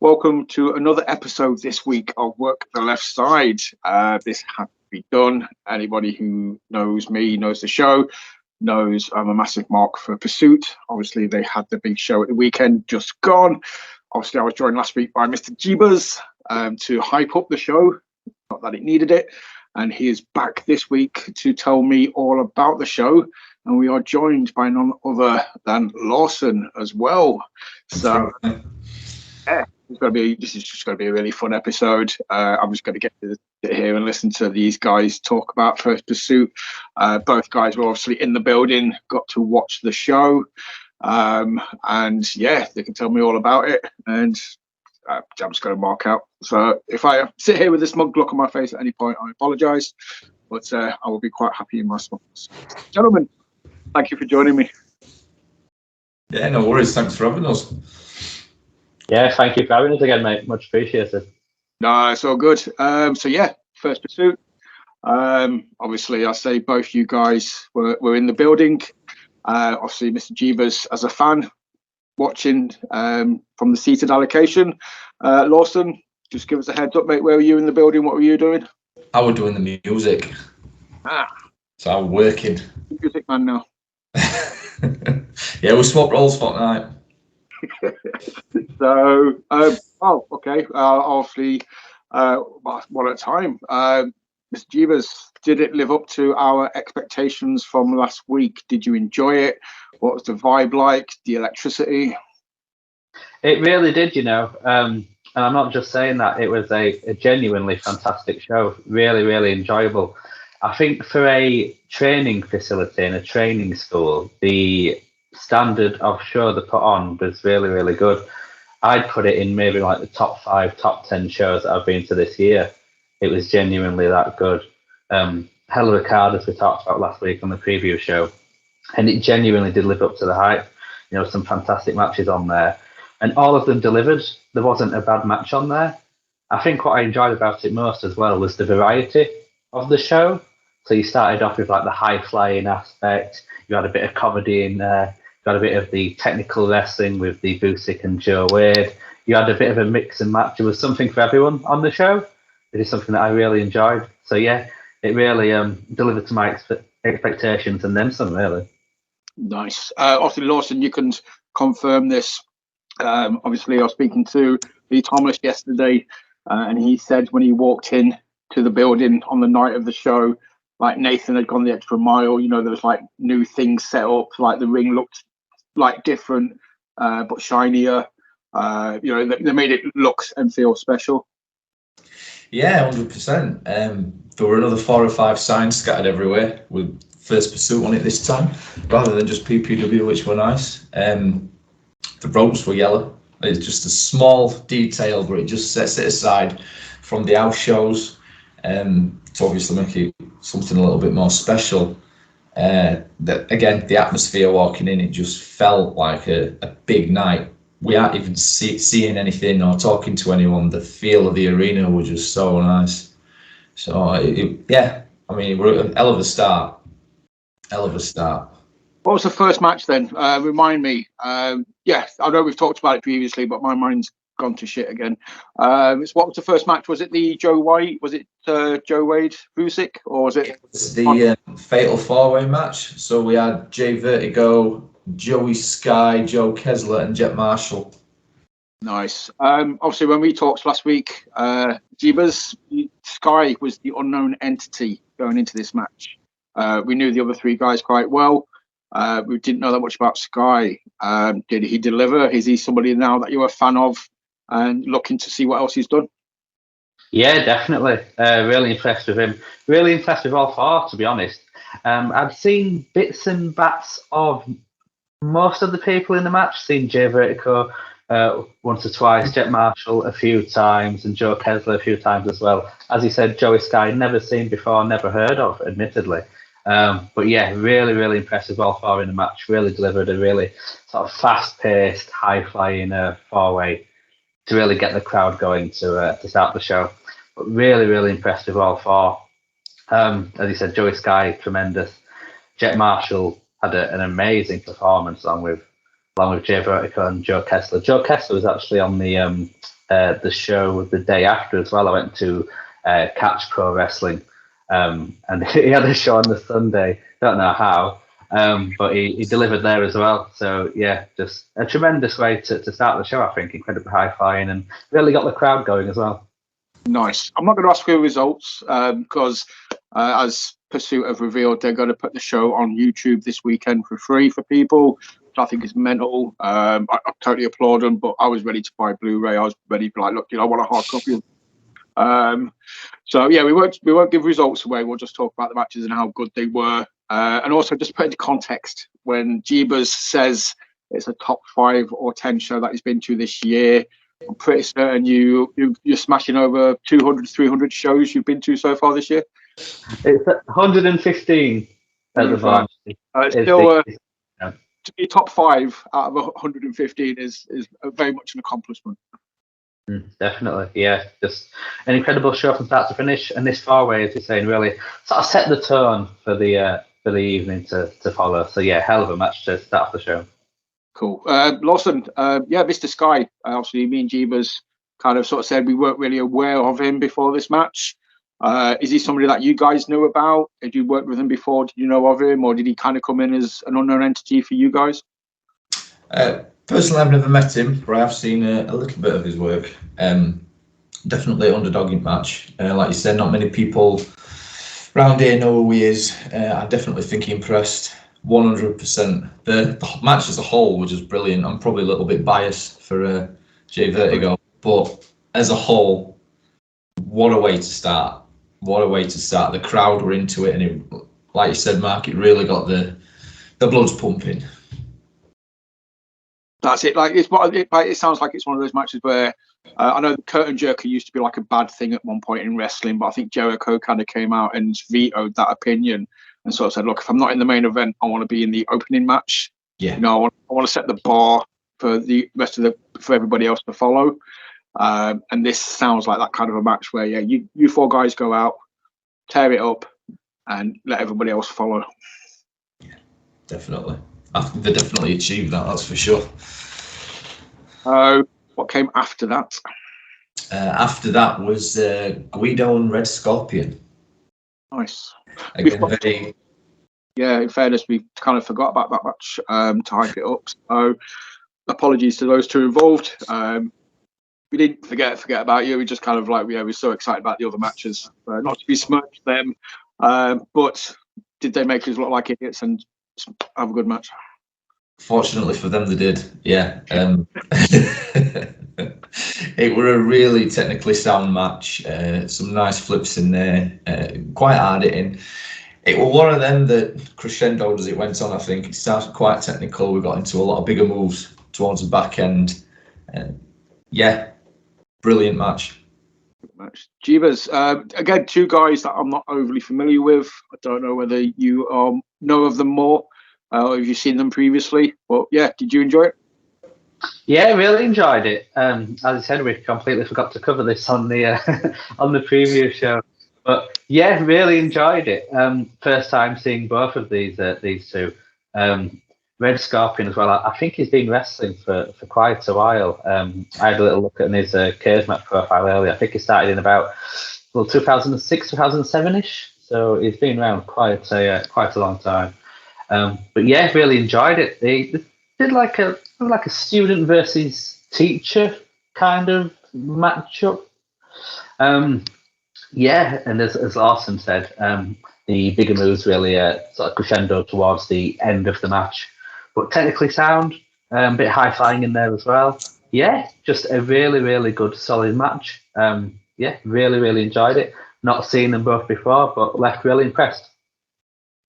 Welcome to another episode this week of Work the Left Side. This had to be done. Anybody who knows me, knows the show, knows I'm a massive mark for Pursuit. Obviously, they had the big show at the weekend, just gone. Obviously, I was joined last week by Mr. Jebus to hype up the show, not that it needed it. And he is back this week to tell me all about the show. And we are joined by none other than Lawson as well. So, yeah, this is just going to be a really fun episode. I'm just going to get to sit here and listen to these guys talk about First Pursuit. Both guys were obviously in the building, got to watch the show. And yeah, they can tell me all about it. And I'm just going to mark out. So if I sit here with a smug look on my face at any point, I apologise. But I will be quite happy in my smugness. Gentlemen, thank you for joining me. Yeah, no worries. Thanks for having us. Yeah, thank you for having us again, mate. Much appreciated. No, it's all good. So yeah, First Pursuit. Obviously, I say both you guys were in the building. Obviously, Mr. Jebus as a fan, watching from the seated allocation. Lawson, just give us a heads up, mate. Where were you in the building? What were you doing? I was doing the music. So I'm working. Music man now. Yeah, we swapped roles for tonight. So, okay. Obviously, one at a time. Mr. Jebus, did it live up to our expectations from last week? Did you enjoy it? What was the vibe like? The electricity? It really did, and I'm not just saying that. It was a genuinely fantastic show. Really, really enjoyable. I think for a training facility and a training school, the standard of show they put on was really, really good. I'd put it in maybe like the top 5, top 10 shows that I've been to this year. It was genuinely that good. Hell of a card, as we talked about last week on the preview show, and it genuinely did live up to the hype. Some fantastic matches on there, and all of them delivered. There wasn't a bad match on there. I think what I enjoyed about it most as well was the variety of the show. So you started off with like the high flying aspect. You had a bit of comedy in there. You had a bit of the technical wrestling with the Busick and Joe Wade. You had a bit of a mix and match. There was something for everyone on the show. It is something that I really enjoyed. So yeah, it really delivered to my expectations and then some, really. Nice. Obviously, Lawson, you can confirm this. Obviously, I was speaking to Lee Thomas yesterday, and he said when he walked in to the building on the night of the show, like Nathan had gone the extra mile. There was like new things set up, like the ring looked like different, but shinier. They made it look and feel special. Yeah, 100%. There were another 4 or 5 signs scattered everywhere with First Pursuit on it this time, rather than just PPW, which were nice. The ropes were yellow. It's just a small detail, but it just sets it aside from the house shows to obviously make it something a little bit more special. Again, the atmosphere walking in, it just felt like a big night. We aren't even seeing anything or talking to anyone. The feel of the arena was just so nice. So, we're a hell of a start. Hell of a start. What was the first match then? Remind me. Yeah, I know we've talked about it previously, but my mind's gone to shit again. What was the first match? Was it the Joe White? Was it Joe Wade Busick, or was it? It was the Fatal 4-Way match. So we had Jay Vertigo, Joey Sky, Joe Kessler, and Jet Marshall. Nice. Obviously, when we talked last week, Jebus, Sky was the unknown entity going into this match. We knew the other 3 guys quite well. We didn't know that much about Sky. Did he deliver? Is he somebody now that you're a fan of and looking to see what else he's done? Yeah, definitely. Really impressed with him. Really impressed with all 4, to be honest. I've seen bits and bats of most of the people in the match. Seen Jay Vertigo once or twice, Jet Marshall a few times, and Joe Kessler a few times as well. As he said, Joey Sky, never seen before, never heard of, admittedly. But yeah, really, really impressive all 4 in the match. Really delivered a really sort of fast-paced, high-flying 4-way to really get the crowd going to start the show. But really, really impressed with all 4. As you said, Joey Sky, tremendous. Jet Marshall had an amazing performance along with Jay Vertigo and Joe Kessler. Joe Kessler was actually on the the show the day after as well. I went to Catch Pro Wrestling, and he had a show on the Sunday. Don't know how, but he delivered there as well. So yeah, just a tremendous way to start the show. I think incredibly high flying and really got the crowd going as well. Nice. I'm not going to ask for the results because as Pursuit have revealed, they're going to put the show on YouTube this weekend for free for people, which I think is mental. I totally applaud them, but I was ready to buy Blu-ray. I was ready to be like, look, I want a hard copy. So yeah, we won't give results away. We'll just talk about the matches and how good they were, and also just put into context when Jebus says it's a top 5 or 10 show that he's been to this year. I'm pretty certain you're smashing over 200, 300 shows you've been to so far this year. It's 115 at the moment. Still, to be top 5 out of 115 is very much an accomplishment. Definitely, yeah. Just an incredible show from start to finish, and this far away, as you're saying, really sort of set the tone for the evening to follow. So yeah, hell of a match to start off the show. Cool. Lawson, Mr. Sky, obviously me and Jebus kind of sort of said we weren't really aware of him before this match. Is he somebody that you guys knew about? Had you worked with him before? Did you know of him, or did he kind of come in as an unknown entity for you guys? Personally, I've never met him, but I have seen a little bit of his work. Definitely underdogging match. Like you said, not many people around here know who he is. I definitely think he impressed 100%. The match as a whole was just brilliant. I'm probably a little bit biased for Jay Vertigo, but as a whole, what a way to start. What a way to start. The crowd were into it, and it, like you said, Mark, it really got the blood's pumping. That's it. It sounds like it's one of those matches where I know the curtain jerker used to be like a bad thing at one point in wrestling, but I think Jericho kind of came out and vetoed that opinion and sort of said, "Look, if I'm not in the main event, I want to be in the opening match. Yeah, I want to set the bar for the rest of for everybody else to follow." And this sounds like that kind of a match where you 4 guys go out, tear it up, and let everybody else follow. Yeah, definitely. I think they definitely achieved that. That's for sure. What came after that? After that was Guido and Red Scorpion. Nice. Again, in fairness, we kind of forgot about that match to hype it up. So apologies to those 2 involved. We didn't forget about you. We just kind of we're so excited about the other matches. Not to besmirch them, but did they make us look like idiots and have a good match? Fortunately for them, they did. Yeah. It were a really technically sound match. Some nice flips in there. Quite hard hitting. It was one of them that crescendoed as it went on. I think it started quite technical. We got into a lot of bigger moves towards the back end. Yeah, brilliant match. Jebus, again, 2 guys that I'm not overly familiar with. I don't know whether you know of them more. Have you seen them previously? But yeah, did you enjoy it? Yeah, really enjoyed it. As I said, we completely forgot to cover this on the on the previous show. But yeah, really enjoyed it. First time seeing both of these 2. Red Scorpion as well. I think he's been wrestling for quite a while. I had a little look at his Charisma profile earlier. I think he started in about 2006, 2007ish. So he's been around quite a long time. But yeah, really enjoyed it. They did like a student versus teacher kind of matchup. Yeah, and as Lawson said, the bigger moves really sort of crescendo towards the end of the match. But technically sound, a bit high flying in there as well. Yeah, just a really, really good, solid match. Yeah, really, really enjoyed it. Not seen them both before, but left really impressed.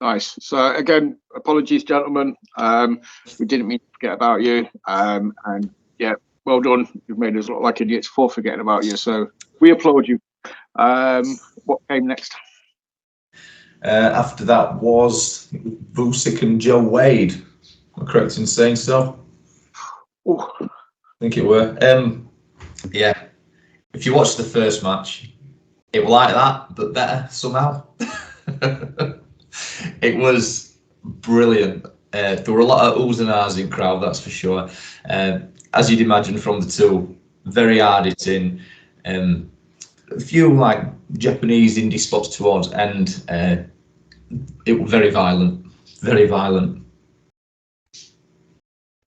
Nice. So again, apologies, gentlemen. We didn't mean to forget about you. And yeah, well done. You've made us look like idiots for forgetting about you. So we applaud you. What came next? After that was Vusic and Joe Wade. Am I correct in saying so? Ooh. I think it were. Yeah. If you watch the first match, it was like that, but better somehow. It was brilliant. There were a lot of oohs and ahs in crowd, that's for sure. As you'd imagine from the 2, very hard hitting. A few like Japanese indie spots towards end. It was very violent, very violent.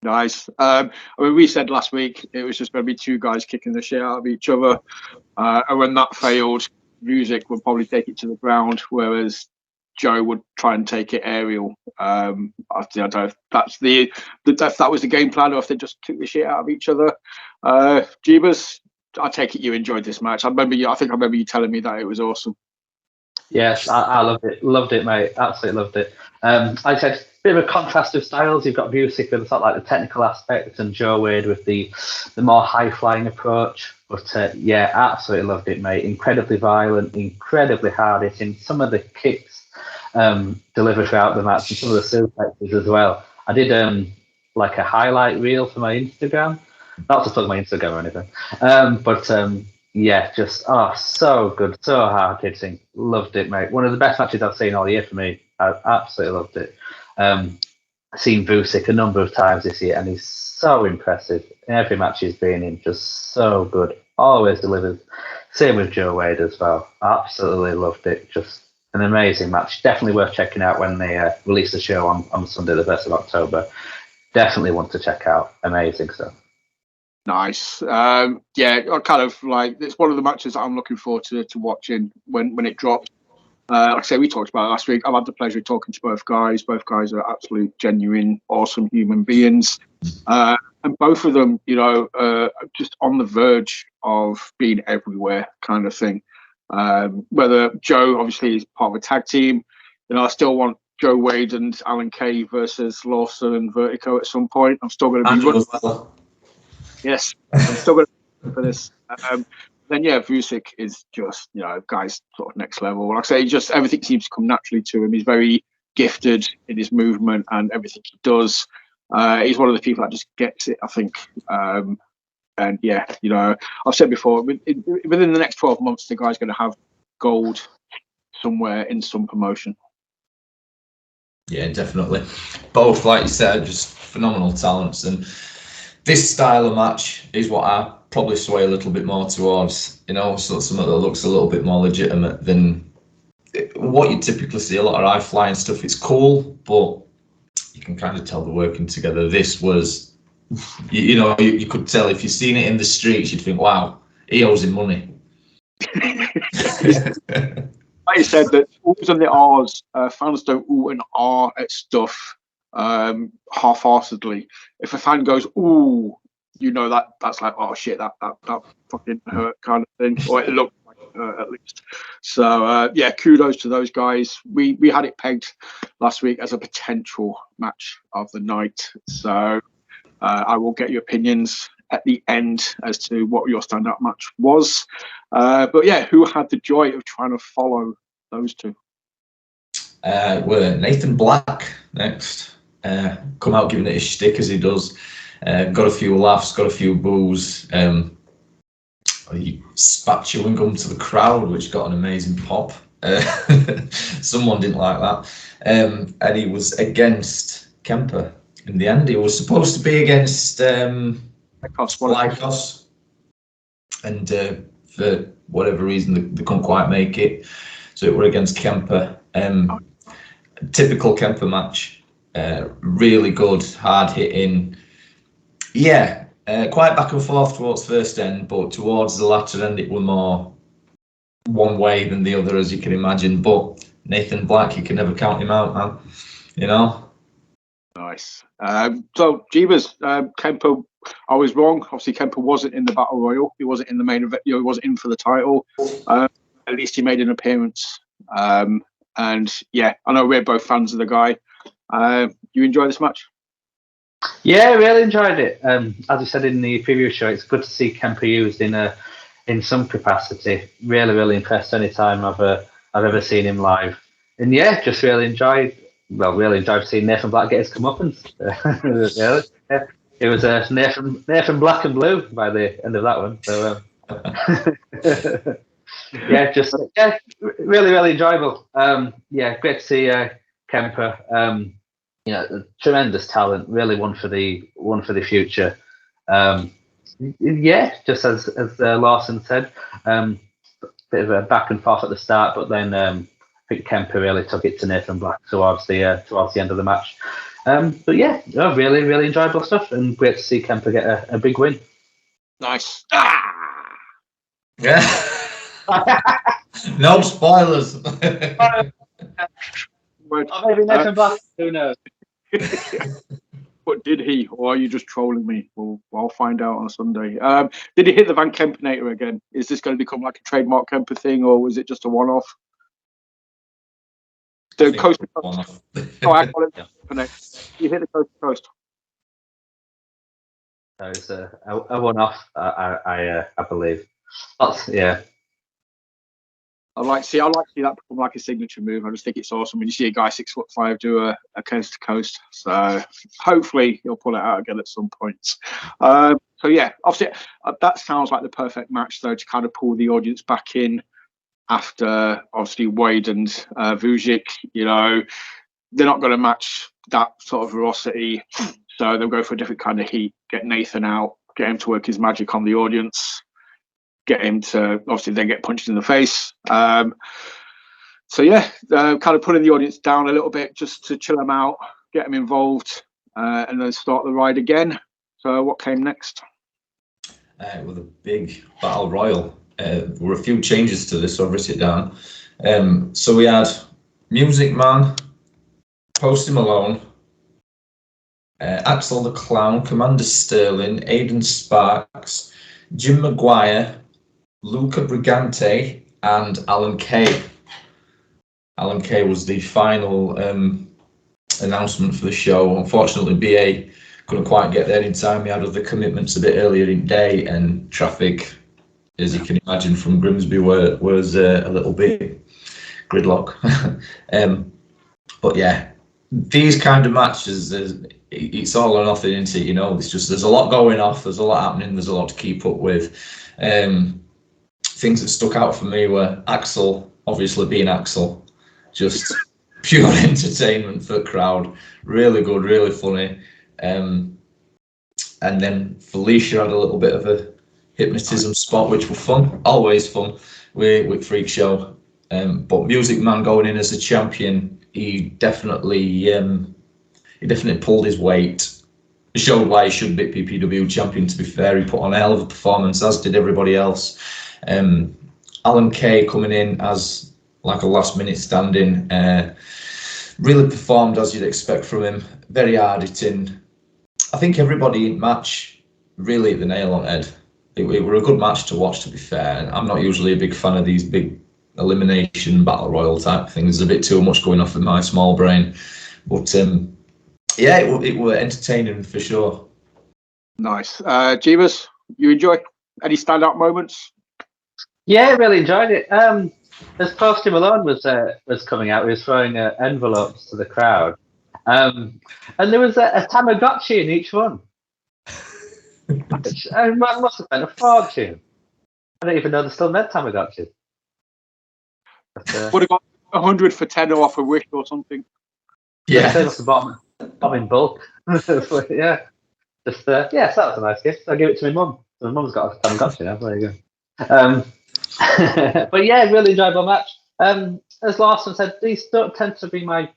Nice. I mean, we said last week it was just going to be two guys kicking the shit out of each other, and when that failed, Music would probably take it to the ground, whereas Joe would try and take it aerial. I don't know if that's if that was the game plan, or if they just kick the shit out of each other. Jebus, I take it you enjoyed this match. I think I remember you telling me that it was awesome. Yes, I loved it, mate. Absolutely loved it. Like I said, bit of a contrast of styles. You've got Busick with sort of like the technical aspect, and Joe Wade with the more high flying approach. But yeah, absolutely loved it, mate. Incredibly violent, incredibly hard hitting. Some of the kicks delivered throughout the match, and some of the suplexes as well. I did like a highlight reel for my Instagram. Not to plug my Instagram or anything, but yeah, just so good, so hard hitting. Loved it, mate. One of the best matches I've seen all year for me. I absolutely loved it. I've seen Busick a number of times this year, and he's so impressive. In every match he's been in, just so good. Always delivers. Same with Joe Wade as well. Absolutely loved it. Just an amazing match. Definitely worth checking out when they release the show on Sunday, the 1st of October. Definitely want to check out. Amazing stuff. Nice. Yeah, I kind of like, it's one of the matches that I'm looking forward to watching when it drops. Like I say, we talked about it last week. I've had the pleasure of talking to both guys. Both guys are absolute, genuine, awesome human beings. And both of them, just on the verge of being everywhere kind of thing. Whether Joe, obviously, is part of a tag team. I still want Joe Wade and Alan Kay versus Lawson and Vertigo at some point. I'm still going to be running. Yes, I'm still going to for this. Then yeah, Vucic is just, guy's sort of next level. Like I say, just everything seems to come naturally to him. He's very gifted in his movement and everything he does. He's one of the people that just gets it, I think. And yeah, I've said before, within the next 12 months, the guy's going to have gold somewhere in some promotion. Yeah, definitely. Both, like you said, just phenomenal talents. And this style of match is what I probably sway a little bit more towards, something that looks a little bit more legitimate than what you typically see. A lot of high flying stuff. It's cool, but you can kind of tell the working together. This was, you could tell if you've seen it in the streets, you'd think, wow, he owes him money. Like you said, that oohs and the ahs, fans don't ooh and ah at stuff half-heartedly. If a fan goes ooh, that's like, oh shit, that fucking hurt kind of thing, or it looked like it hurt at least. So yeah, kudos to those guys. We had it pegged last week as a potential match of the night. So I will get your opinions at the end as to what your standout match was. But yeah, who had the joy of trying to follow those two? Were Nathan Black next. Come out giving it a shtick as he does. Got a few laughs, got a few boos. He spat chewing gum to the crowd, which got an amazing pop. Someone didn't like that. And he was against Kemper. In the end, he was supposed to be against Lykos. And for whatever reason, they couldn't quite make it. So it were against Kemper. Typical Kemper match. Really good, hard hitting. Yeah, quite back and forth towards first end, but towards the latter end, it were more one way than the other, as you can imagine. But Nathan Black, you can never count him out, man. Nice. So, Jebus, Kemper, I was wrong. Obviously, Kemper wasn't in the Battle Royal. He wasn't in the main event. He wasn't in for the title. At least he made an appearance. And yeah, I know we're both fans of the guy. You enjoy this match? Yeah, really enjoyed it. As I said in the previous show, it's good to see Kemper used in some capacity. Really, really impressed any time I've ever seen him live. And yeah, just really enjoyed seeing Nathan Black get his comeuppance. Yeah. It was Nathan Black and Blue by the end of that one. So really, really enjoyable. Great to see Kemper. Tremendous talent. Really one for the future. Yeah, just as Lawson said, bit of a back and forth at the start, but then I think Kemper really took it to Nathan Black towards the end of the match. But yeah, really, really enjoyable stuff, and great to see Kemper get a big win. Nice. Yeah. No spoilers. Or maybe Nathan Black, who knows? But did he, or are you just trolling me? Well, I'll find out on Sunday. Did he hit the Van Kempenator again? Is this going to become like a trademark Kemper thing, or was it just a one-off? The coast to coast. Oh, I call it Kempenator. You hit the coast to coast. So it's a one-off, I believe. Yeah. I like to see that become like a signature move. I just think it's awesome when you see a guy 6'5" do a coast to coast. So hopefully he'll pull it out again at some point. So yeah, obviously that sounds like the perfect match though to kind of pull the audience back in after obviously Wade and Vujic. You know, they're not going to match that sort of ferocity, so they'll go for a different kind of heat. Get Nathan out, get him to work his magic on the audience. Get him to obviously then get punched in the face. So yeah, kind of putting the audience down a little bit just to chill them out, get them involved, and then start the ride again. So what came next? With a big battle royal. There were a few changes to this, so I've written it down. So we had Music Man, Posty Malone, Axel the Clown, Commander Sterling, Aidan Sparks, Jim Maguire, Luca Brigante, and Alan Kay. Alan Kay was the final announcement for the show. Unfortunately, BA couldn't quite get there in time. He had other commitments a bit earlier in the day, and traffic, as you can imagine from Grimsby, was a little bit gridlock. But yeah, these kind of matches, it's all or nothing, isn't it? You know, there's a lot going off, there's a lot happening, there's a lot to keep up with. Things that stuck out for me were Axel, obviously being Axel, just pure entertainment for the crowd. Really good, really funny. And then Felicia had a little bit of a hypnotism spot, which were fun, always fun with Freak Show. But Music Man going in as a champion, he definitely pulled his weight. It showed why he should be PPW champion, to be fair. He put on a hell of a performance, as did everybody else. Alan Kay coming in as like a last minute stand-in, really performed as you'd expect from him. Very hard hitting. I think everybody in match really hit the nail on the head. It were a good match to watch, to be fair. And I'm not usually a big fan of these big elimination battle royal type things. There's a bit too much going off in my small brain. But yeah, it were entertaining for sure. Nice. Jebus, you enjoy any standout moments? Yeah, really enjoyed it. As Posty Malone was coming out, he was throwing envelopes to the crowd, and there was a Tamagotchi in each one. Which, must have been a fortune. I don't even know they still made Tamagotchis. Would have got 100 for 10 off a Wish or something. Yeah, they must have bought them in bulk. Yeah, just yeah, so that was a nice gift. I gave it to my mum. My mum's got a Tamagotchi now. There you go. But yeah, really enjoyable match. As Lawson said, these don't tend to be my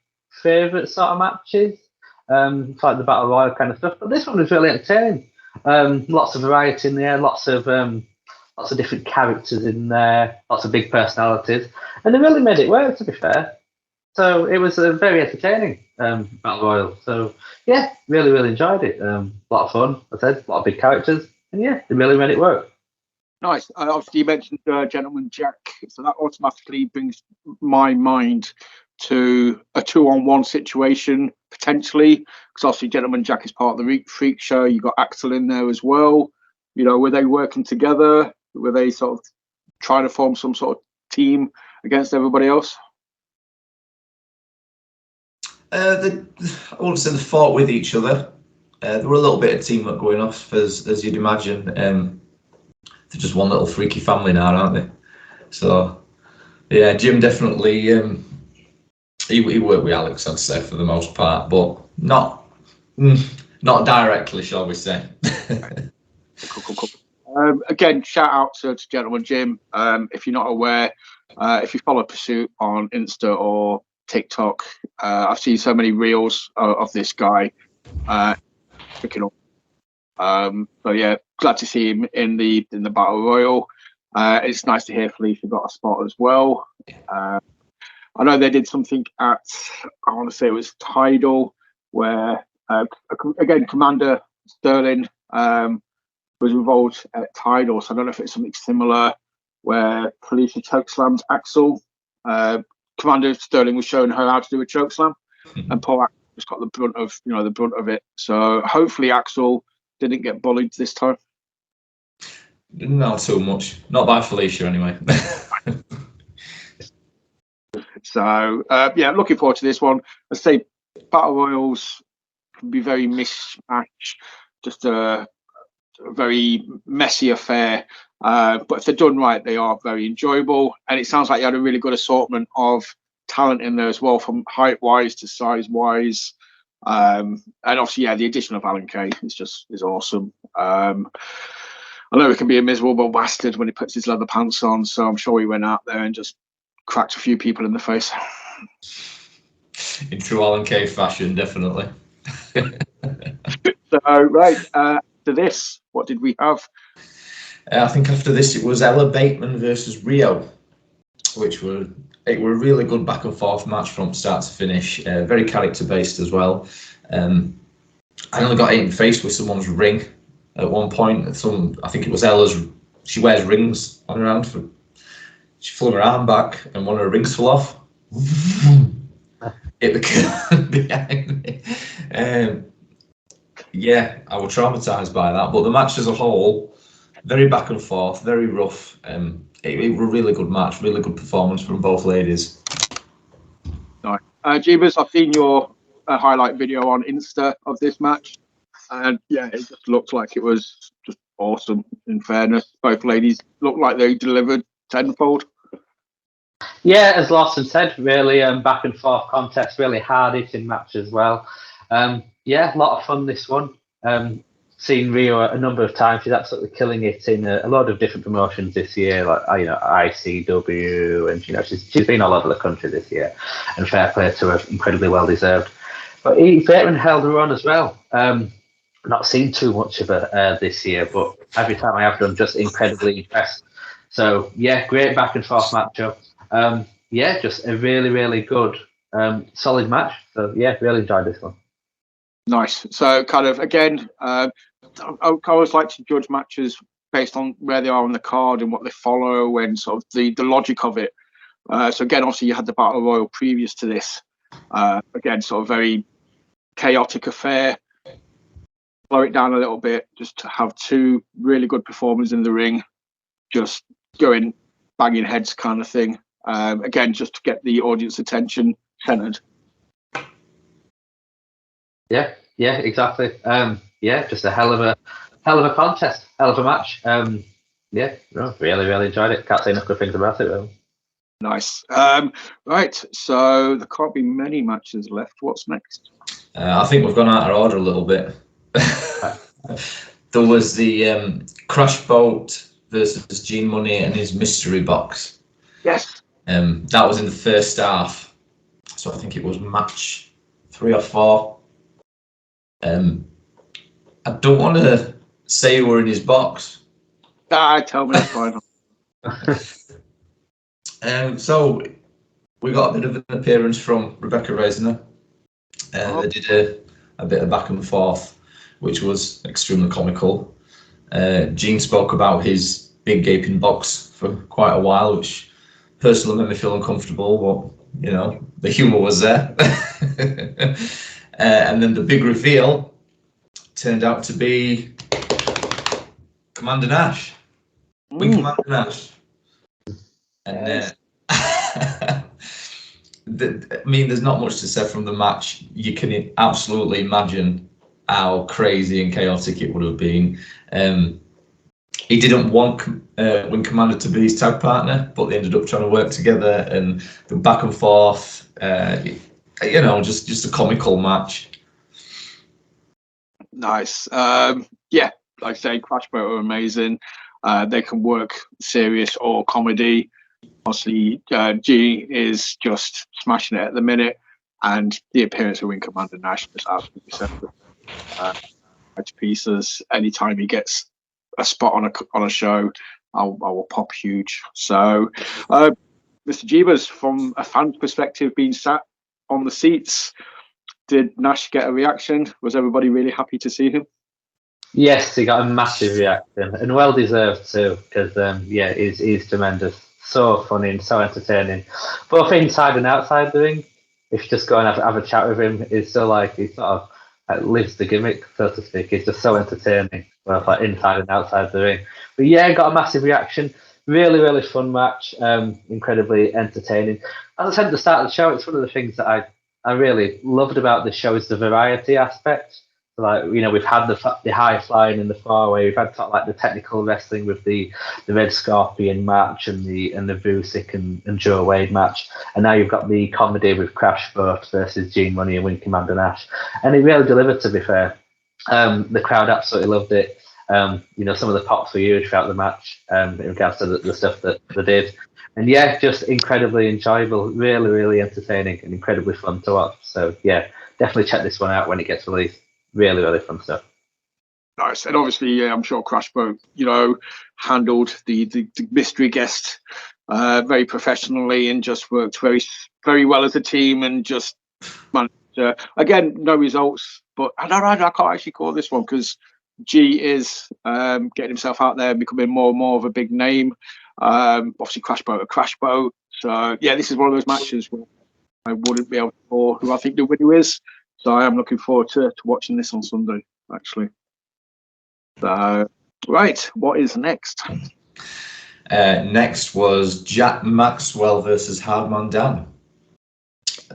favourite sort of matches, like the Battle Royal kind of stuff. But this one was really entertaining. Lots of variety in there, lots of different characters in there, lots of big personalities, and they really made it work, to be fair. So it was very entertaining Battle Royal. So yeah, really, really enjoyed it. A lot of fun, I said, a lot of big characters, and yeah, they really made it work. Nice. Obviously, you mentioned Gentleman Jack, so that automatically brings my mind to a 2-on-1 situation potentially, because obviously Gentleman Jack is part of the Freak Show. You got Axel in there as well. You know, were they working together? Were they sort of trying to form some sort of team against everybody else? I wouldn't say they fought with each other. There were a little bit of teamwork going off, as you'd imagine. They're just one little freaky family now, aren't they? So, yeah, Jim definitely, he worked with Alex, I'd say, for the most part, but not directly, shall we say. Cool. Again, shout out to Gentleman Jim. If you're not aware, if you follow Pursuit on Insta or TikTok, I've seen so many reels of this guy. Picking up. So yeah, glad to see him in the Battle Royal. It's nice to hear Felicia got a spot as well. I know they did something at, I want to say it was Tidal, where again Commander Sterling was involved at Tidal. So I don't know if it's something similar where Felicia chokeslammed Axel. Commander Sterling was showing her how to do a chokeslam, and poor Axel just got the brunt of it. So hopefully Axel didn't get bullied this time. Not so much. Not by Felicia, anyway. So yeah, looking forward to this one. I say Battle Royals can be very mismatched, just a very messy affair. But if they're done right, they are very enjoyable. And it sounds like you had a really good assortment of talent in there as well, from height wise to size wise. And obviously, yeah, the addition of Alan Kay is awesome. I know he can be a miserable bastard when he puts his leather pants on, so I'm sure he went out there and just cracked a few people in the face. In true Alan Kay fashion, definitely. So, right, after this, what did we have? I think after this it was Ella Bateman versus Rio, which were a really good back and forth match from start to finish. Very character based as well. I only got hit in the face with someone's ring at one point. I think it was Ella's. She wears rings on her hand. She flung her arm back and one of her rings fell off. Hit the curtain behind me. Yeah, I was traumatized by that. But the match as a whole, very back and forth, very rough. It was a really good match, really good performance from both ladies. Nice. Jebus, I've seen your highlight video on Insta of this match. And yeah, it just looked like it was just awesome, in fairness. Both ladies looked like they delivered tenfold. Yeah, as Lawson said, really back and forth contest, really hard hitting match as well. Yeah, a lot of fun this one. Seen Rio a number of times. She's absolutely killing it in a lot of different promotions this year, like ICW, and she's been all over the country this year. And fair play to her, incredibly well deserved. But Bateman held her on as well. Not seen too much of her this year, but every time I have done, just incredibly impressed. So yeah, great back and forth matchup. Yeah, just a really, really good, solid match. So yeah, really enjoyed this one. Nice. So kind of again, I always like to judge matches based on where they are on the card and what they follow and sort of the logic of it. So again, obviously you had the Battle Royal previous to this. Again, sort of very chaotic affair. Slow it down a little bit, just to have two really good performers in the ring, just going banging heads kind of thing. Again, just to get the audience attention centered. Yeah, exactly. Yeah, just a hell of a contest, hell of a match. Yeah, no, really, really enjoyed it. Can't say enough good things about it, though. Nice. Right, so there can't be many matches left. What's next? I think we've gone out of order a little bit. There was the Crash Boat versus Gene Money and his mystery box. Yes. That was in the first half. So I think it was match 3 or 4. I don't want to say who were in his box. Tell me, that's fine. So we got a bit of an appearance from Rebecca Reisner. They did a bit of back and forth, which was extremely comical. Gene spoke about his big gaping box for quite a while, which personally made me feel uncomfortable, but the humour was there. And then the big reveal turned out to be Commander Nash. Commander Nash. And there's not much to say from the match. You can absolutely imagine how crazy and chaotic it would have been. He didn't want Wing Commander to be his tag partner, but they ended up trying to work together and the back and forth. Just a comical match. Nice. Yeah, like I say, Crash Boat are amazing. They can work serious or comedy. Obviously, G is just smashing it at the minute, and the appearance of Wing Commander Nash is absolutely separate. To pieces. Anytime he gets a spot on a show, I will pop huge. So, Mr. Jebus, from a fan perspective, being sat on the seats, did Nash get a reaction? Was everybody really happy to see him? Yes, he got a massive reaction, and well deserved too, because he's tremendous, so funny and so entertaining, both inside and outside the ring. If you just go and have a chat with him, he's still like he sort of lives the gimmick, so to speak. He's just so entertaining, both like inside and outside the ring. But yeah, got a massive reaction. Really, really fun match. Incredibly entertaining. As I said at the start of the show, it's one of the things that I really loved about the show is the variety aspect. Like, you know, we've had the high flying and the far away. We've had sort of like the technical wrestling with the Red Scorpion match and the Vusic and Joe Wade match, and now you've got the comedy with Crash Boat versus Gene Money and Wing Commander Nash, and it really delivered. To be fair, the crowd absolutely loved it. You know, some of the pops were huge throughout the match in regards to the stuff that they did, and yeah, just incredibly enjoyable, really, really entertaining, and incredibly fun to watch. So yeah, definitely check this one out when it gets released. Really, really fun stuff. Nice. And obviously, yeah, I'm sure Crash Boat, you know, handled the mystery guest very professionally and just worked very, very well as a team and just managed again, no results. But I can't actually call this one because G is getting himself out there and becoming more and more of a big name. Obviously, Crash Boat. So, yeah, this is one of those matches where I wouldn't be able to call who I think the winner is. So I am looking forward to watching this on Sunday, actually. So, right, what is next? Next was Jack Maxwell versus Hardman Dan.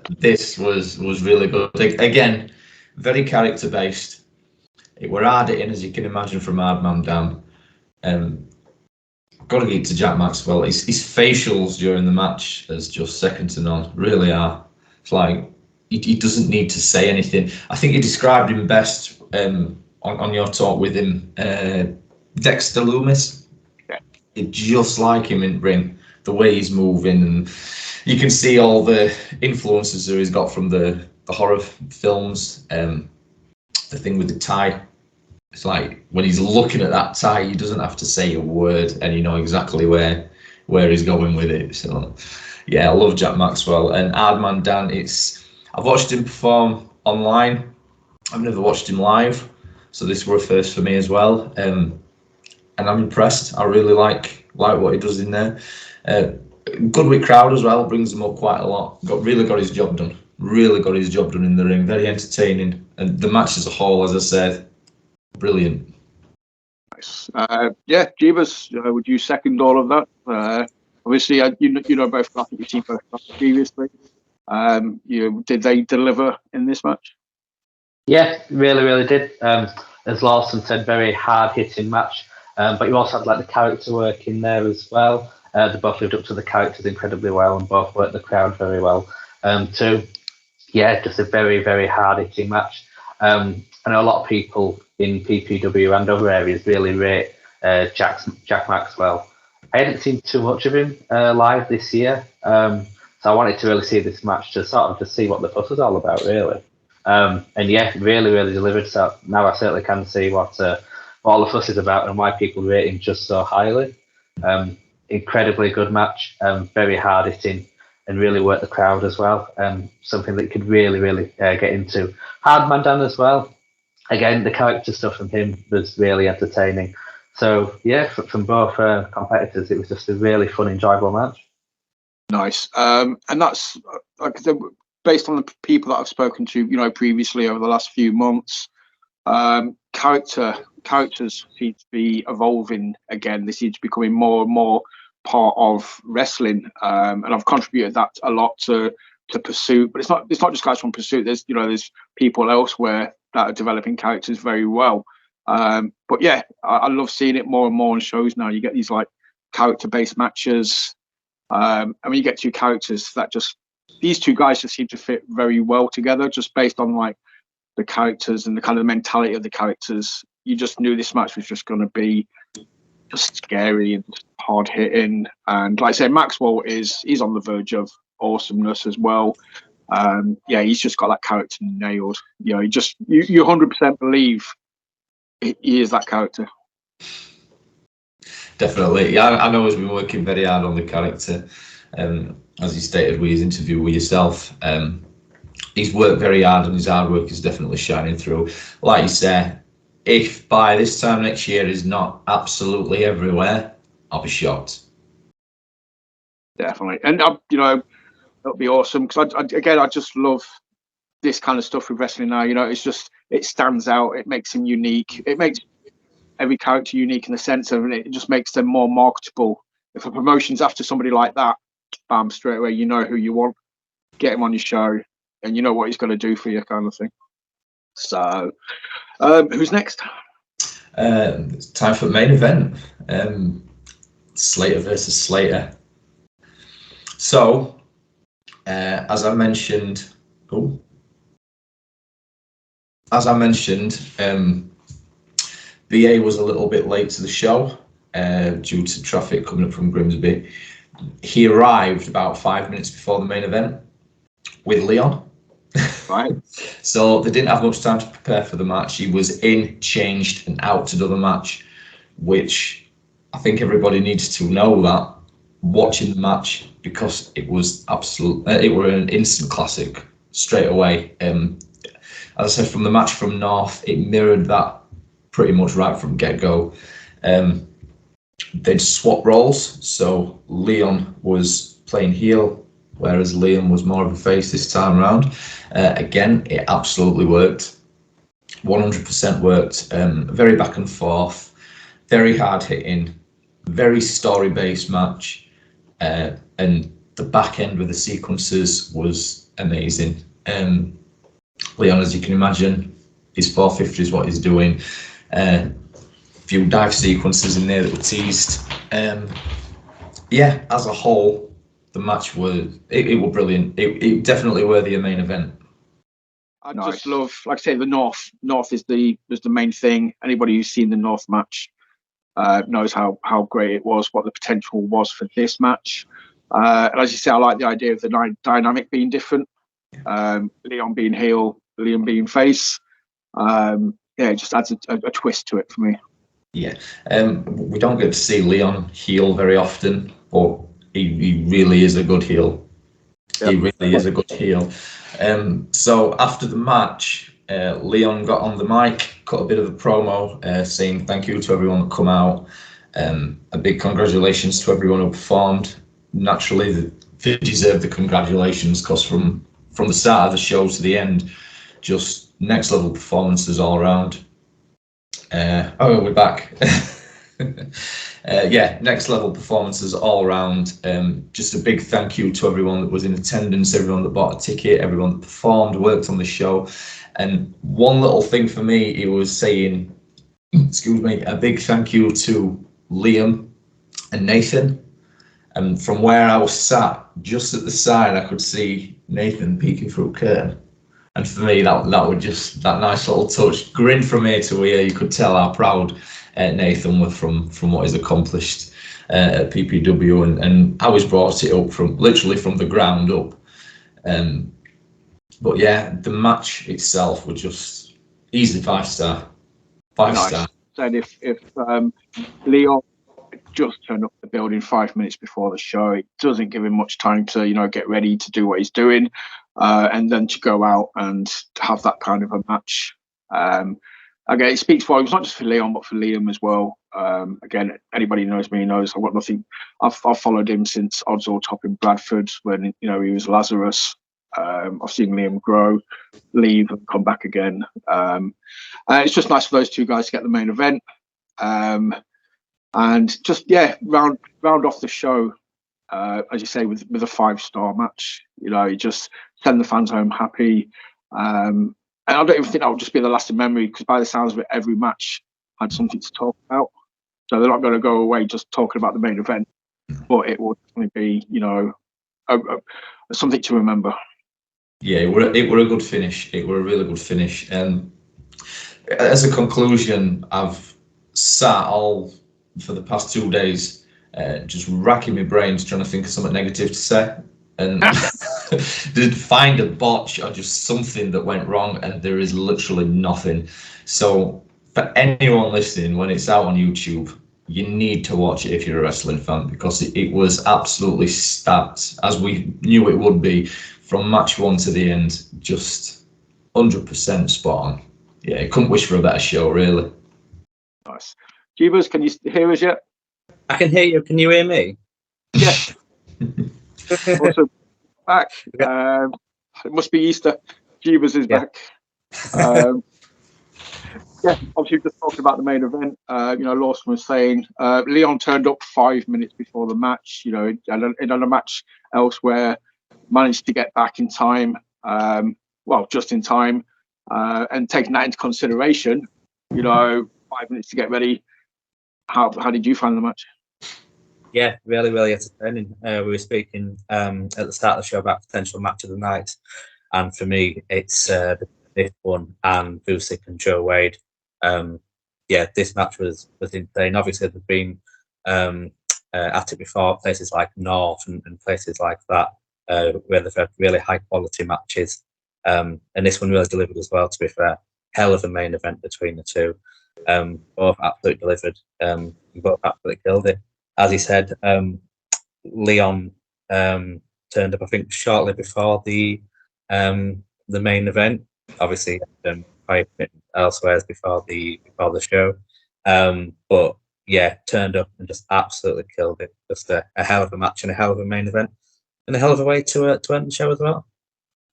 This was really good. Again, very character based. It were hard in, as you can imagine, from Hardman Dan. Got to get to Jack Maxwell. His facials during the match is just second to none. Really are. It's like he doesn't need to say anything. I think you described him best on your talk with him, Dexter Loomis. Yeah. It's just like him in ring, the way he's moving, and you can see all the influences that he's got from the horror films. The thing with the tie. It's like when he's looking at that tie, he doesn't have to say a word, and you know exactly where he's going with it. So, yeah, I love Jack Maxwell and Hardman Dan. I've watched him perform online. I've never watched him live, so this were a first for me as well. And I'm impressed. I really like what he does in there. Good with crowd as well. Brings them up quite a lot. Really got his job done. Really got his job done in the ring. Very entertaining, and the match as a whole, as I said, brilliant. Nice. Yeah, Jebus, would you second all of that? Obviously, you know both. I think you've seen both previously. Did they deliver in this match? Yeah, really, really did. As Lawson said, very hard-hitting match. But you also had like the character work in there as well. They both lived up to the characters incredibly well and both worked the crowd very well too. Yeah, just a very, very hard-hitting match. I know a lot of people in PPW and other areas really rate Jack Maxwell. I hadn't seen too much of him live this year, so I wanted to really see this match to sort of just see what the fuss was all about, really. And yeah, really, really delivered. So now I certainly can see what all the fuss is about and why people rate him just so highly. Incredibly good match, very hard hitting, and really worked the crowd as well. Something that you could really, really get into. Hardman Dan as well. Again, the character stuff from him was really entertaining. So yeah, from both competitors, it was just a really fun, enjoyable match. Nice, and that's like based on the people that I've spoken to, previously over the last few months. Characters seem to be evolving again. They seem to be becoming more and more part of wrestling, and I've contributed that a lot to Pursuit. But it's not just guys from Pursuit. There's people elsewhere that are developing characters very well. But yeah, I love seeing it more and more on shows now. You get these like character-based matches. And when you get two characters that these two guys just seem to fit very well together, just based on like the characters and the kind of mentality of the characters. you just knew this match was just going to be just scary and hard hitting. And like I say, Maxwell he's on the verge of awesomeness as well. Yeah, he's just got that character nailed. You know, you 100% believe he is that character. Definitely. Yeah, I know he's been working very hard on the character. As he stated with his interview with yourself, he's worked very hard, and his hard work is definitely shining through. Like you say, if by this time next year he's not absolutely everywhere, I'll be shocked. Definitely. And, you know, it'll be awesome because, I just love this kind of stuff with wrestling now. You know, it stands out. It makes him unique. It makes every character unique in the sense of it just makes them more marketable. If a promotion's after somebody like that, bam, straight away, you know who you want. Get him on your show and you know what he's going to do for you, kind of thing. So, who's next? It's time for the main event. Slater versus Slater. So, as I mentioned, BA was a little bit late to the show due to traffic coming up from Grimsby. He arrived about 5 minutes before the main event with Leon. Right. So they didn't have much time to prepare for the match. He was in, changed, and out to do the match, which I think everybody needs to know that watching the match, because it was it were an instant classic straight away. As I said, from the match from North, it mirrored that pretty much right from get-go. They'd swap roles, so Leon was playing heel, whereas Liam was more of a face this time around. Again, it absolutely worked. 100% worked. Very back and forth, very hard hitting, very story-based match. And the back end with the sequences was amazing. Leon, as you can imagine, his 450 is what he's doing. Few dive sequences in there that were teased. Yeah, as a whole, the match was brilliant. It definitely worthy a main event. I just love, like I say, the North. North was the main thing. Anybody who's seen the North match knows how great it was, what the potential was for this match. And as you say, I like the idea of the dynamic being different. Leon being heel, Liam being face. Yeah, it just adds a twist to it for me. Yeah, we don't get to see Leon heel very often, but he really is a good heel. Yep. He really is a good heel. So after the match, Leon got on the mic, cut a bit of a promo, saying thank you to everyone that come out. A big congratulations to everyone who performed. Naturally, they deserve the congratulations, because from the start of the show to the end, just next level performances all around. We're back. Yeah, next level performances all around. Just a big thank you to everyone that was in attendance, everyone that bought a ticket, everyone that performed, worked on the show. And one little thing for me, he was saying, excuse me, a big thank you to Liam and Nathan. And from where I was sat, just at the side, I could see Nathan peeking through a curtain. And for me, that was just that nice little touch. Grin from ear to ear. You could tell how proud Nathan was from what he's accomplished at PPW, and how he's brought it up literally from the ground up. But yeah, the match itself was just easy 5-star. 5-star. And if Leon just turned up the building 5 minutes before the show, it doesn't give him much time to get ready to do what he's doing. And then to go out and to have that kind of a match. Again, it speaks volumes, not just for Leon, but for Liam as well. Again, anybody who knows me knows I've got nothing. I've followed him since Odds All Top in Bradford when he was Lazarus. I've seen Liam grow, leave, and come back again. And it's just nice for those two guys to get the main event. And just round off the show. As you say, with a 5-star match, you just send the fans home happy. And I don't even think that will just be the lasting memory, because by the sounds of it, every match had something to talk about. So they're not going to go away just talking about the main event, but it will definitely be, something to remember. Yeah, it were a good finish. It were a really good finish. as a conclusion, I've sat all for the past 2 days, just racking my brains trying to think of something negative to say, and did find a botch or just something that went wrong, and there is literally nothing. So for anyone listening, when it's out on YouTube, you need to watch it if you're a wrestling fan, because it was absolutely stacked, as we knew it would be, from match 1 to the end. Just 100% spot on. Yeah, I couldn't wish for a better show, really. Nice. Jebus, can you hear us yet? I can hear you. Can you hear me? Yes. Awesome. Back. It must be Easter. Jebus is back. Yeah, obviously just talking about the main event. Lawson was saying Leon turned up 5 minutes before the match. In a match elsewhere, managed to get back in time. Just in time, and taking that into consideration, 5 minutes to get ready. How did you find the match? Yeah, really, really entertaining. We were speaking at the start of the show about potential match of the night, and for me, it's this one and Vucic and Joe Wade. This match was insane. Obviously, there's been at it before, places like North and places like that, where they've had really high quality matches. And this one really delivered as well, to be fair. Hell of a main event between the two. Both absolutely delivered. Both absolutely killed it. As he said, Leon turned up, I think, shortly before the main event. Obviously, elsewhere before the show. But yeah, turned up and just absolutely killed it. Just a hell of a match and a hell of a main event, and a hell of a way to end the show as well.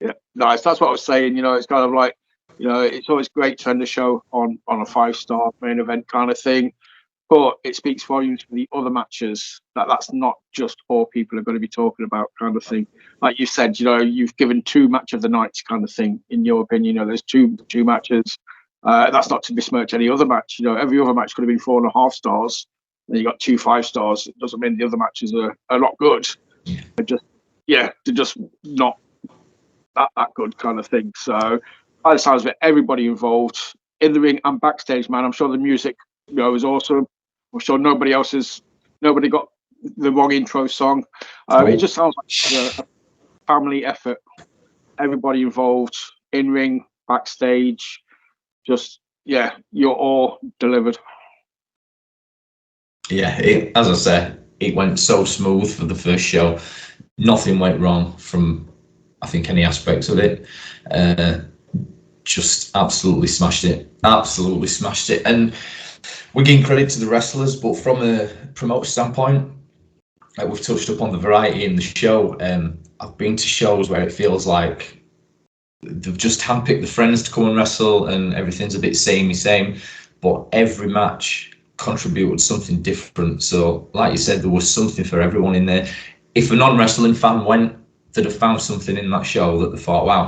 Yeah, nice. That's what I was saying. It's kind of like, it's always great to end the show on a 5-star main event kind of thing. But it speaks volumes for the other matches that's not just all people are going to be talking about kind of thing. Like you said, you've given 2 match of the nights kind of thing. In your opinion, there's two matches. That's not to besmirch any other match. Every other match could have been 4.5 stars. And you got 2 5 stars. It doesn't mean the other matches are not good. They're just not that good kind of thing. So by the sounds of it, everybody involved in the ring and backstage, man. I'm sure the music was awesome. I'm sure nobody got the wrong intro song. It just sounds like a family effort. Everybody involved, in ring, backstage. You're all delivered. Yeah, as I said, it went so smooth for the first show. Nothing went wrong from, I think, any aspects of it. Just absolutely smashed it. And we're giving credit to the wrestlers, but from a promoter standpoint, like we've touched upon the variety in the show. I've been to shows where it feels like they've just handpicked the friends to come and wrestle, and everything's a bit same, but every match contributed something different. So, like you said, there was something for everyone in there. If a non-wrestling fan went, they'd have found something in that show that they thought, wow,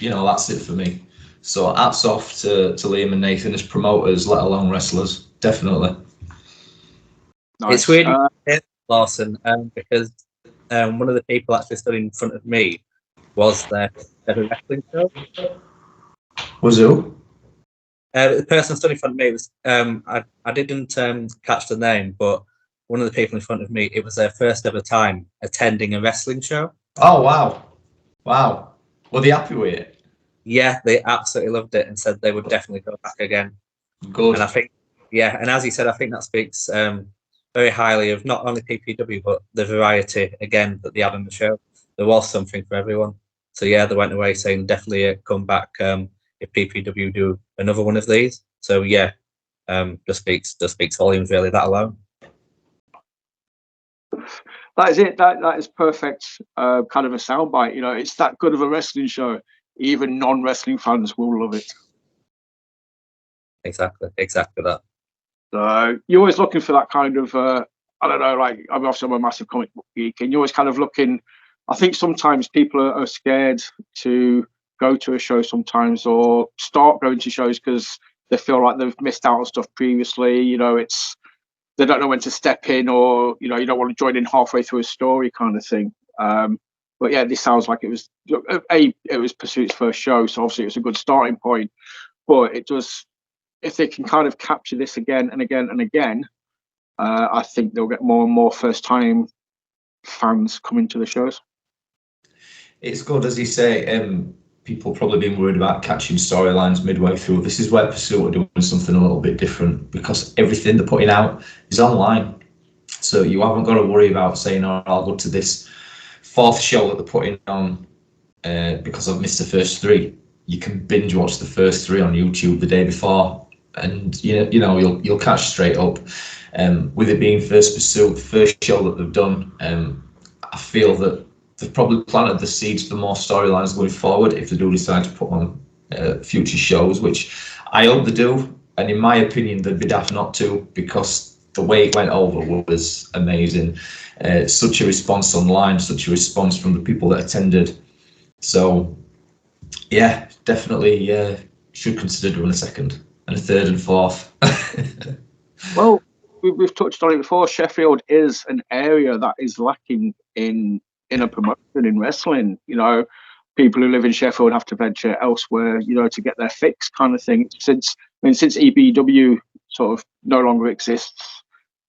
that's it for me. So hats off to Liam and Nathan as promoters, let alone wrestlers. Definitely. Nice. It's really Lawson, because one of the people actually stood in front of me was there at a wrestling show. Was who? The person stood in front of me was I didn't catch the name, but one of the people in front of me, it was their first ever time attending a wrestling show. Oh wow! Were they happy with it? Yeah, they absolutely loved it and said they would definitely go back again. Good. And I think, and as he said, I think that speaks very highly of not only PPW but the variety again that they had on the show. There was something for everyone. So yeah, they went away saying definitely come back if PPW do another one of these. So yeah, just speaks volumes really, that alone. That is it. That is perfect. Kind of a soundbite. It's that good of a wrestling show. Even non-wrestling fans will love it. Exactly that. So you're always looking for that kind of, I don't know, like I'm a massive comic book geek, and you're always kind of looking. I think sometimes people are scared to go to a show sometimes, or start going to shows because they feel like they've missed out on stuff previously. They don't know when to step in, or you don't want to join in halfway through a story kind of thing. But yeah, this sounds like it was Pursuit's first show, so obviously it was a good starting point. But it does if they can kind of capture this again and again and again, I think they'll get more and more first-time fans coming to the shows. It's good, as you say. People probably been worried about catching storylines midway through. This is where Pursuit are doing something a little bit different, because everything they're putting out is online. So you haven't got to worry about saying, "Oh, I'll go to this fourth show that they're putting on because I've missed the first three." You can binge watch the first three on YouTube the day before, and you'll catch straight up. With it being First Pursuit, the first show that they've done, I feel that they've probably planted the seeds for more storylines going forward if they do decide to put on future shows, which I hope they do. And in my opinion, they'd be daft not to, because the way it went over was amazing. Such a response online, such a response from the people that attended. So, yeah, definitely should consider doing a second and a third and fourth. Well, we've touched on it before. Sheffield is an area that is lacking in a promotion in wrestling. People who live in Sheffield have to venture elsewhere, to get their fix, kind of thing. Since EBW sort of no longer exists,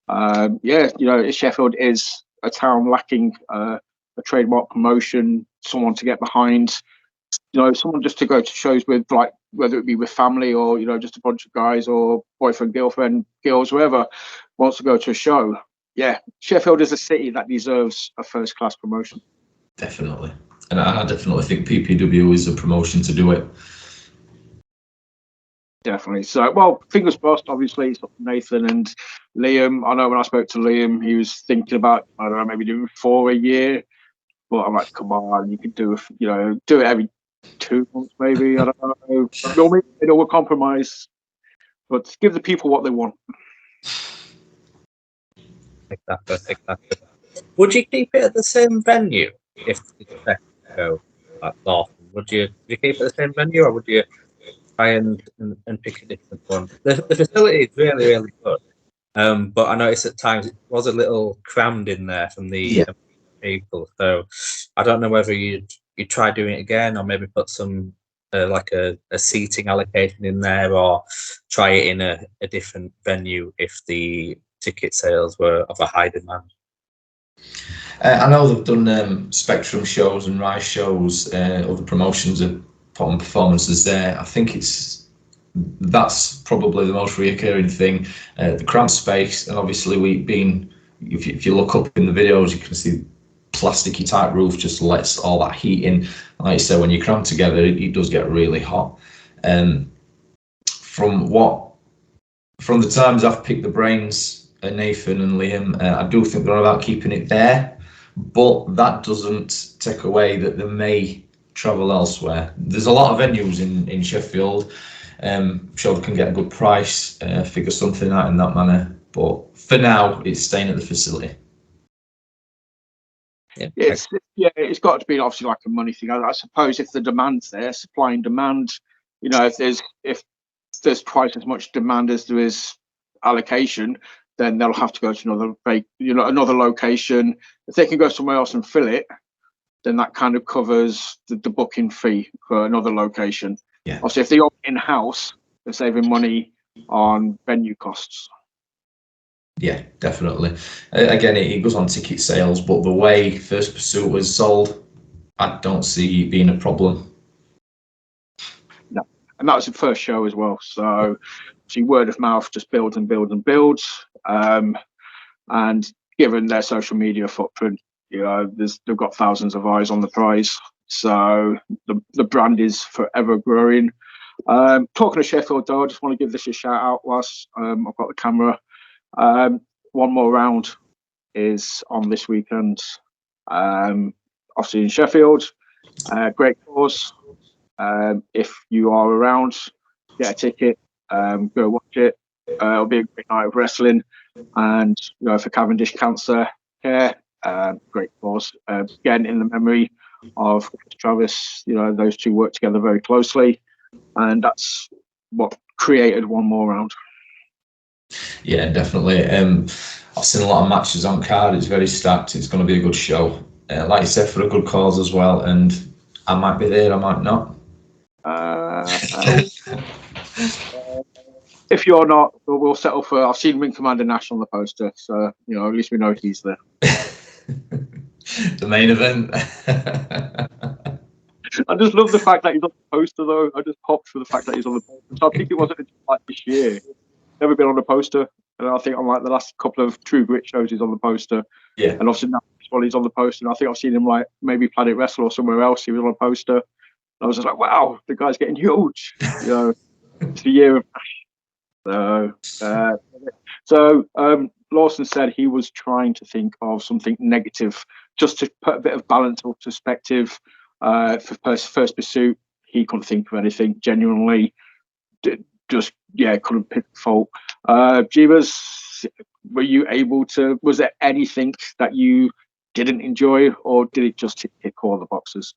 Sheffield is a town lacking a trademark promotion, someone to get behind. Someone just to go to shows with, like, whether it be with family or, just a bunch of guys or boyfriend, girlfriend, girls, whoever wants to go to a show. Yeah, Sheffield is a city that deserves a first-class promotion. Definitely. And I definitely think PPW is a promotion to do it. Definitely. So, well, fingers crossed, obviously, it's up to Nathan and Liam. I know when I spoke to Liam, he was thinking about, I don't know, maybe doing 4 a year. But I'm like, come on, you could do it every 2 months, maybe. I don't know. Maybe we'll compromise, but give the people what they want. Exactly. Would you keep it at the same venue if it's a go at Lawson? Would you keep it at the same venue, or would you try and pick a different one? The facility is really, really good, but I noticed at times it was a little crammed in there from the people. So I don't know whether you'd try doing it again, or maybe put some like a seating allocation in there, or try it in a different venue if the ticket sales were of a high demand. I know they've done Spectrum shows and Rise shows. Other promotions have put on performances there. I think that's probably the most reoccurring thing. The cramped space, and obviously if you look up in the videos, you can see plasticky type roof just lets all that heat in. Like you said, when you cram together, it does get really hot. From the times I've picked the brains, Nathan and Liam, I do think they're about keeping it there, but that doesn't take away that they may travel elsewhere. There's a lot of venues in Sheffield. I'm sure they can get a good price, figure something out in that manner, but for now it's staying at the facility. It's got to be obviously like a money thing. I suppose if the demand's there, supply and demand, if there's twice as much demand as there is allocation, then they'll have to go to another location. If they can go somewhere else and fill it, then that kind of covers the booking fee for another location. Yeah. Also, if they open in-house, they're saving money on venue costs. Yeah, definitely. Again, it goes on ticket sales, but the way First Pursuit was sold, I don't see it being a problem. No, and that was the first show as well. So, see, word of mouth just builds and builds and builds. And given their social media footprint, they've got thousands of eyes on the prize. So the brand is forever growing. Talking of Sheffield, though, I just want to give this a shout out whilst I've got the camera. One more round is on this weekend. Obviously in Sheffield, great cause. If you are around, get a ticket, go watch it. It'll be a great night of wrestling, and for Cavendish Cancer Care, great cause. Again, in the memory of Travis, those two work together very closely, and that's what created one more round. Yeah, definitely. I've seen a lot of matches on card. It's very stacked. It's going to be a good show. Like you said, for a good cause as well. And I might be there, I might not. if you're not, we'll settle for. I've seen Ring Commander Nash on the poster, so at least we know he's there. The main event. I just love the fact that he's on the poster, though. I just popped for the fact that he's on the poster. So I think it wasn't until, like, this year. Never been on the poster, and I think on like the last couple of True Grit shows he's on the poster. Yeah. And obviously now he's on the poster. And I think I've seen him like maybe Planet Wrestle or somewhere else. He was on a poster. And I was just like, wow, the guy's getting huge. It's the year of So Lawson said he was trying to think of something negative just to put a bit of balance or perspective for First Pursuit. He couldn't think of anything genuinely. Couldn't pick the fault. Jebus, were you able to? Was there anything that you didn't enjoy, or did it just tick all the boxes?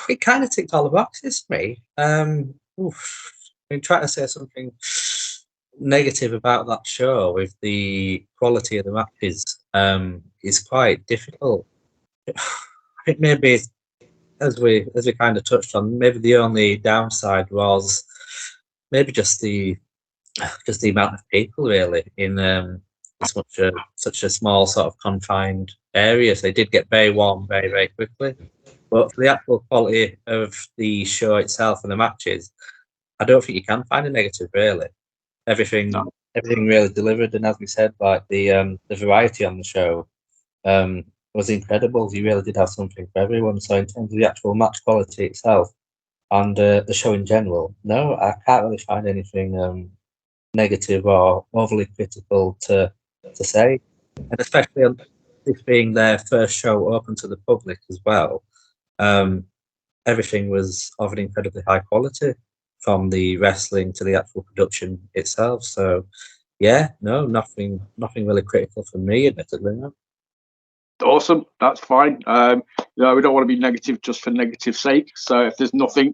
It kind of ticked all the boxes for me. I've been trying to say something negative about that show with the quality of the matches is quite difficult. I think maybe, as we kind of touched on, maybe the only downside was maybe just the amount of people really in such a small sort of confined area. So they did get very warm very, very quickly. But for the actual quality of the show itself and the matches, I don't think you can find a negative really. Everything really delivered, and as we said, like the variety on the show was incredible. You really did have something for everyone. So in terms of the actual match quality itself and the show in general, no, I can't really find anything negative or overly critical to say. And especially on this being their first show open to the public as well, everything was of an incredibly high quality, from the wrestling to the actual production itself. So, yeah, no, nothing really critical for me, admittedly. No. Awesome, that's fine. We don't want to be negative just for negative sake. So if there's nothing,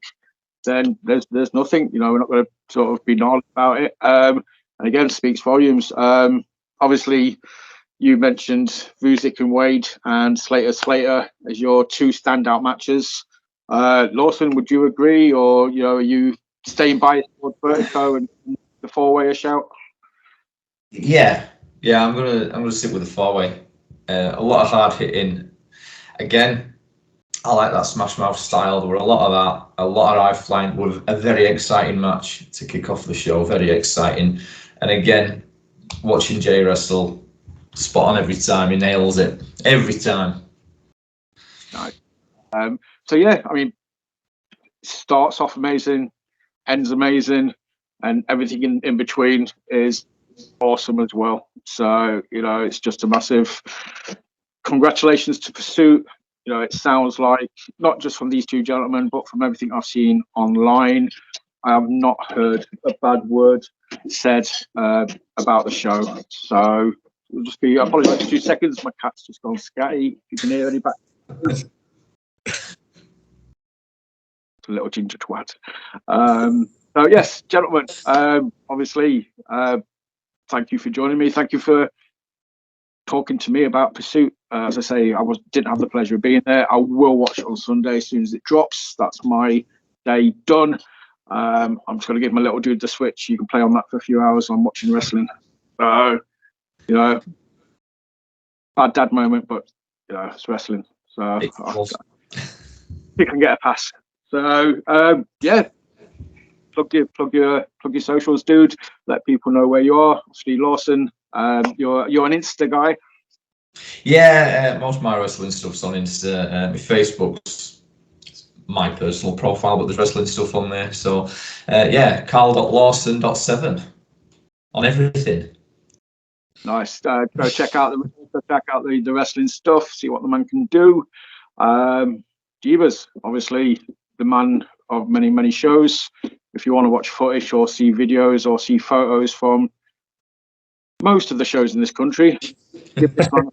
then there's nothing. We're not going to sort of be gnarly about it. And again, speaks volumes. Obviously, you mentioned Vuzic and Wade and Slater as your two standout matches. Lawson, would you agree, or are you staying by Vertigo and the four-way a shout? Yeah, I'm gonna stick with the four-way. A lot of hard hitting. Again, I like that Smash Mouth style. There were a lot of that, a lot of high flying. With a very exciting match to kick off the show. Very exciting. And again, watching Jay wrestle, spot on every time. He nails it every time. Nice. So yeah, starts off amazing, ends amazing, and everything in between is awesome as well. So it's just a massive congratulations to Pursuit. It sounds like, not just from these two gentlemen, but from everything I've seen online, I have not heard a bad word said about the show. So it'll just be, I apologize for 2 seconds, my cat's just gone scatty. If you can hear any back. A little ginger twat. So yes, gentlemen, obviously, thank you for joining me. Thank you for talking to me about Pursuit. As I say, didn't have the pleasure of being there. I will watch it on Sunday as soon as it drops. That's my day done. I'm just going to give my little dude the Switch. You can play on that for a few hours. I'm watching wrestling. Bad dad moment, but it's wrestling. So you can get a pass. So yeah, plug your socials, dude. Let people know where you are. Obviously, Lawson, you're an Insta guy. Yeah, most of my wrestling stuff's on Insta. My Facebook's my personal profile, but there's wrestling stuff on there. So Carl.Lawson.7 on everything. Nice. Go check out the wrestling stuff. See what the man can do. Jebus, obviously the man of many shows. If you want to watch footage or see videos or see photos from most of the shows in this country, give this man.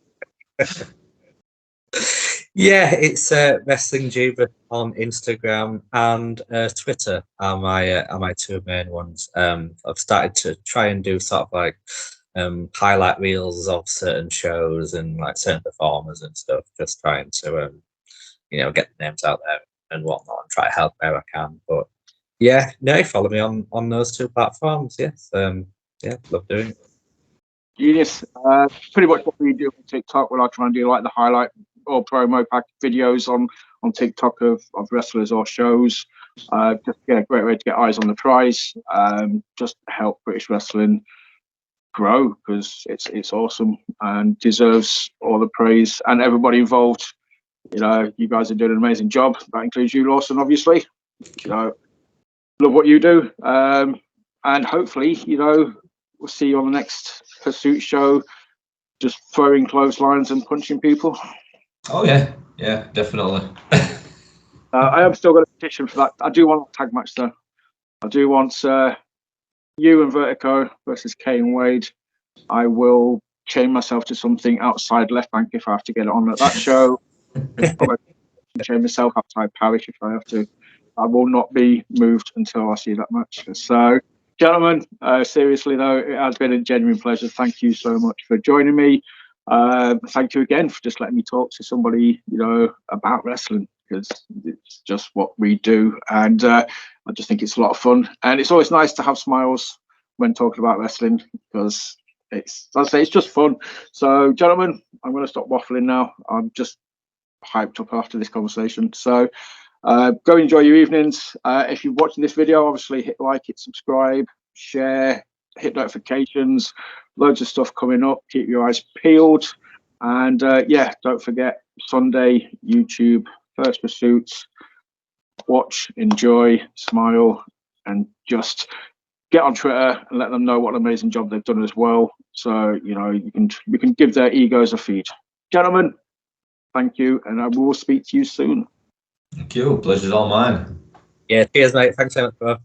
Yeah, it's Wrestling Jebus on Instagram and Twitter are my two main ones. I've started to try and do sort of like highlight reels of certain shows and like certain performers and stuff, just trying to get the names out there and whatnot and try to help where I can. But Yeah, no, follow me on those two platforms. Yes, yeah, love doing it. Genius. Pretty much what we do on TikTok. What I try and do, like the highlight or promo pack videos on TikTok of wrestlers or shows. Just yeah, great way to get eyes on the prize. Just to help British wrestling grow because it's awesome and deserves all the praise and everybody involved. You know, you guys are doing an amazing job. That includes you, Lawson, obviously. You know, love what you do. And hopefully, you know, we'll see you on the next Pursuit show, just throwing clotheslines and punching people. Oh yeah, yeah, definitely. I am still going to petition for that. I do want a tag match though. I do want you and Vertigo versus Kay and Wade. I will chain myself to something outside left bank if I have to get it on at that show. Probably chain myself outside Parish if I have to. I will not be moved until I see that match. So, gentlemen, seriously though, it has been a genuine pleasure. Thank you so much for joining me. Thank you again for just letting me talk to somebody, you know, about wrestling because it's just what we do, and I just think it's a lot of fun. And it's always nice to have smiles when talking about wrestling because it's, as I say, it's just fun. So, gentlemen, I'm going to stop waffling now. I'm just hyped up after this conversation. So go enjoy your evenings. If you're watching this video, obviously hit like, hit subscribe, share, hit notifications. Loads of stuff coming up. Keep your eyes peeled. And yeah, don't forget Sunday, YouTube, First Pursuits. Watch, enjoy, smile, and just get on Twitter and let them know what an amazing job they've done as well. So, you know, you can give their egos a feed. Gentlemen, thank you, and I will speak to you soon. Thank you. Pleasure's all mine. Yeah, cheers, mate. Thanks so much, bro.